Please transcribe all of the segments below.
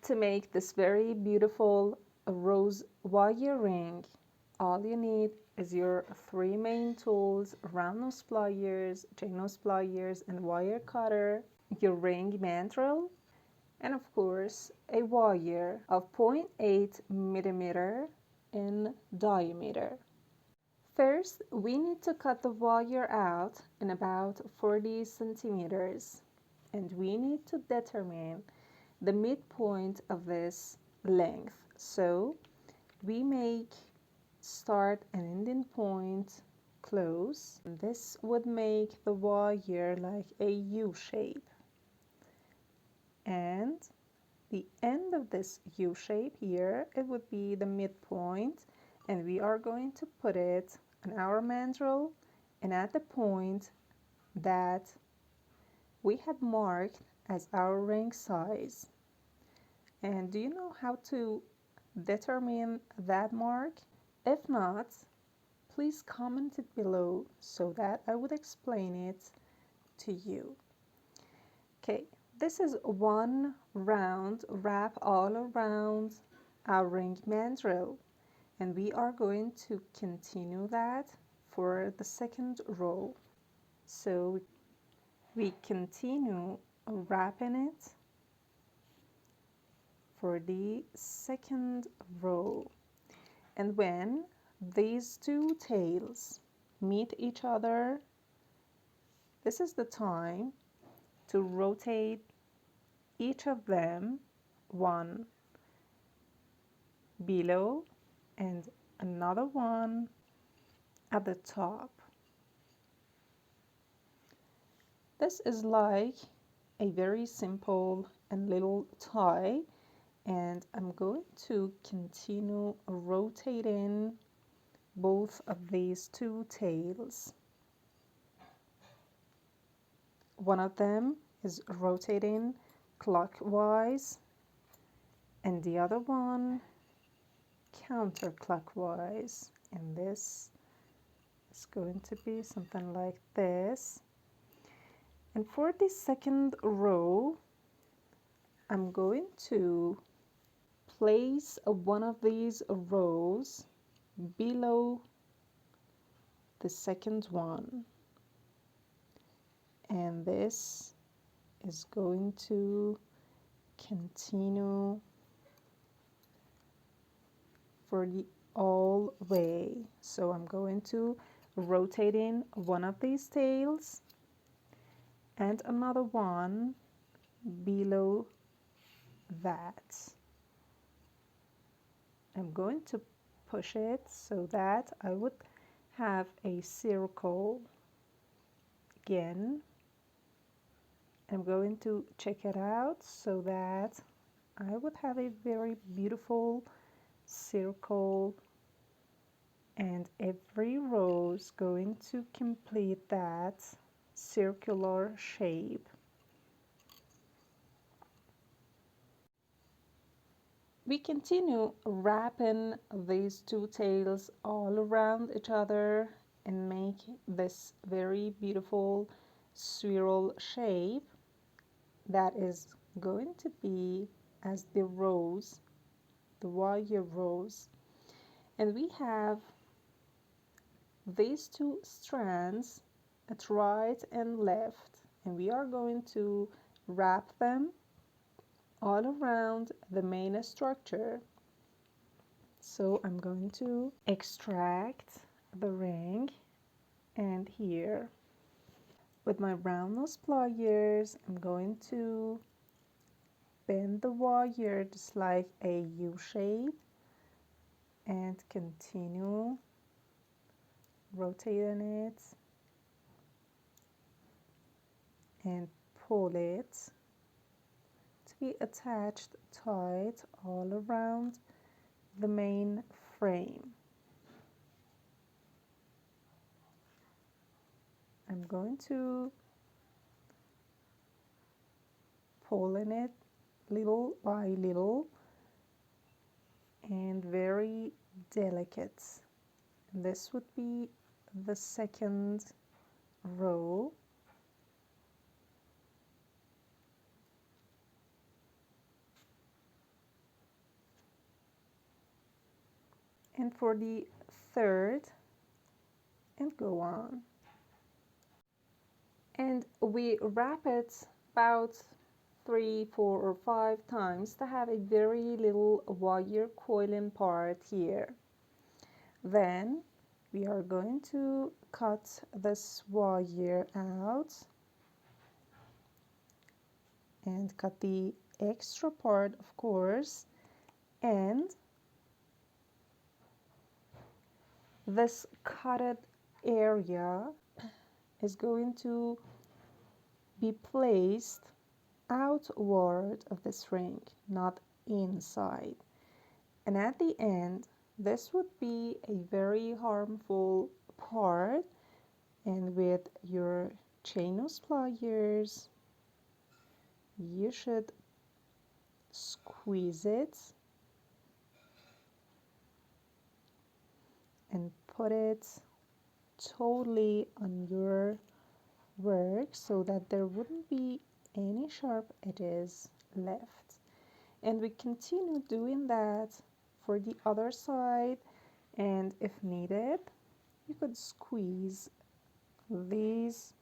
To make this very beautiful rose wire ring, all you need is your three main tools: round nose pliers, chain nose pliers, and wire cutter, your ring mandrel, and of course a wire of 0.8 millimeter in diameter. First, we need to cut the wire out in about 40 centimeters, and we need to determine the midpoint of this length. So we make start and ending point close. This would make the wire like a U shape, and the end of this U shape here, it would be the midpoint, and we are going to put it on our mandrel and at the point that we had marked as our ring size. And do you know how to determine that mark? If not, please comment it below so that I would explain it to you. Okay, this is one round wrap all around our ring mandrel, and we are going to continue that for the second row. So we continue wrapping it for the second row, and when these two tails meet each other, this is the time to rotate each of them, one below and another one at the top. This is like a very simple and little tie, and I'm going to continue rotating both of these two tails. One of them is rotating clockwise and the other one counterclockwise, and this is going to be something like this. And for the second row, I'm going to place one of these rows below the second one, and this is going to continue for the all way. So I'm going to rotate in one of these tails and another one below that. I'm going to push it so that I would have a circle again. I'm going to check it out so that I would have a very beautiful circle, and every row is going to complete that circular shape. We continue wrapping these two tails all around each other and make this very beautiful swirl shape that is going to be as the rows, the wire rows. And we have these two strands at right and left, and we are going to wrap them all around the main structure. So I'm going to extract the ring, and here with my round nose pliers I'm going to bend the wire just like a U shape and continue rotating it and pull it to be attached tight all around the main frame. I'm going to pull in it little by little and very delicate. And this would be the second row. and for the third, and go on. And we wrap it about 3, 4, or 5 times to have a very little wire coiling part here. Then we are going to cut this wire out and cut the extra part, of course, and this cutted area is going to be placed outward of this ring, not inside. And at the end, this would be a very harmful part, and with your chain nose pliers, you should squeeze it and put it totally on your work so that there wouldn't be any sharp edges left. And we continue doing that for the other side, and if needed, you could squeeze these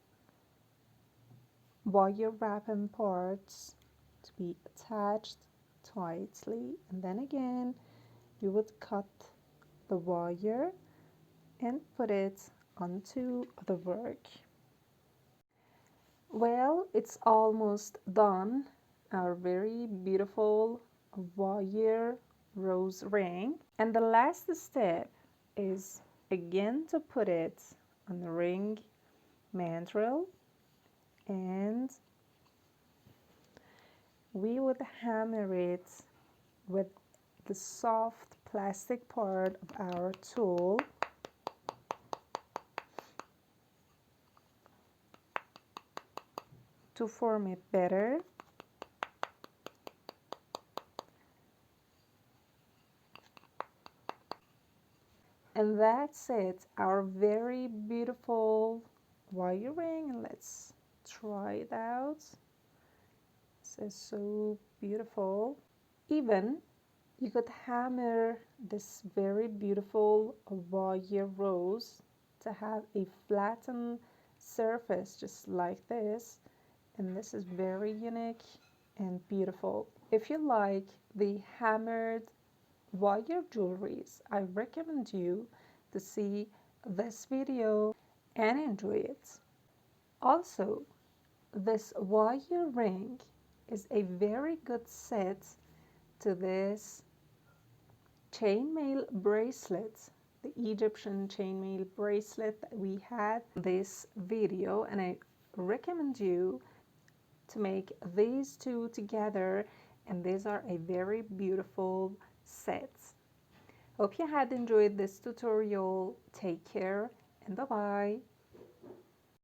wire wrapping parts to be attached tightly, and then again you would cut the wire and put it onto the work. Well, it's almost done, our very beautiful wire rose ring, and the last step is again to put it on the ring mandrel, and we would hammer it with the soft plastic part of our tool to form it better. And that's it, our very beautiful wire ring. And let's try it out. This is so beautiful. Even you could hammer this very beautiful wire rose to have a flattened surface just like this, and this is very unique and beautiful. If you like the hammered wire jewelries, I recommend you to see this video and enjoy it. Also, this wire ring is a very good set to this chainmail bracelet, the Egyptian chainmail bracelet that we had this video, and I recommend you to make these two together, and these are a very beautiful set. Hope you had enjoyed this tutorial. Take care and bye bye.